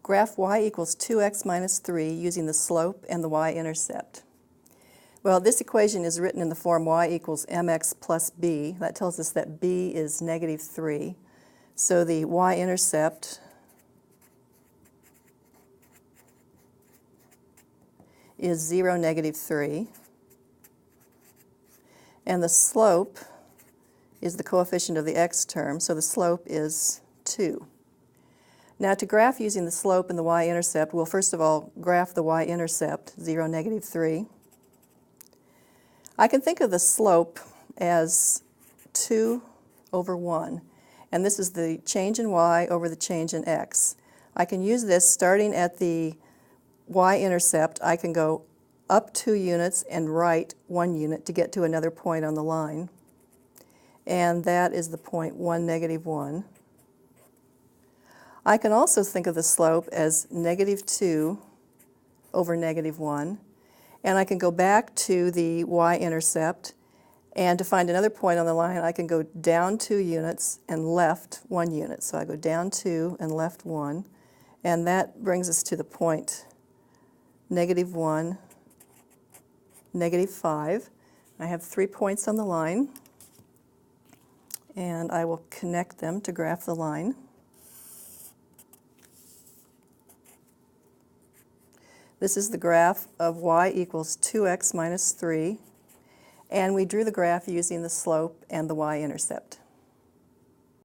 Graph y equals 2x minus 3 using the slope and the y-intercept. Well, this equation is written in the form y equals mx plus b. That tells us that b is negative 3. So the y-intercept is 0, negative 3. And the slope is the coefficient of the x term, so the slope is 2. Now to graph using the slope and the y-intercept, we'll first of all graph the y-intercept, 0, negative 3. I can think of the slope as 2 over 1, and this is the change in y over the change in x. I can use this starting at the y-intercept. I can go up 2 units and right 1 unit to get to another point on the line, and that is the point 1, negative 1. I can also think of the slope as negative 2 over negative 1, and I can go back to the y-intercept, and to find another point on the line I can go down 2 units and left 1 unit. So I go down 2 and left 1, and that brings us to the point negative 1, negative 5. I have 3 points on the line, and I will connect them to graph the line. This is the graph of y equals 2x minus 3, and we drew the graph using the slope and the y-intercept.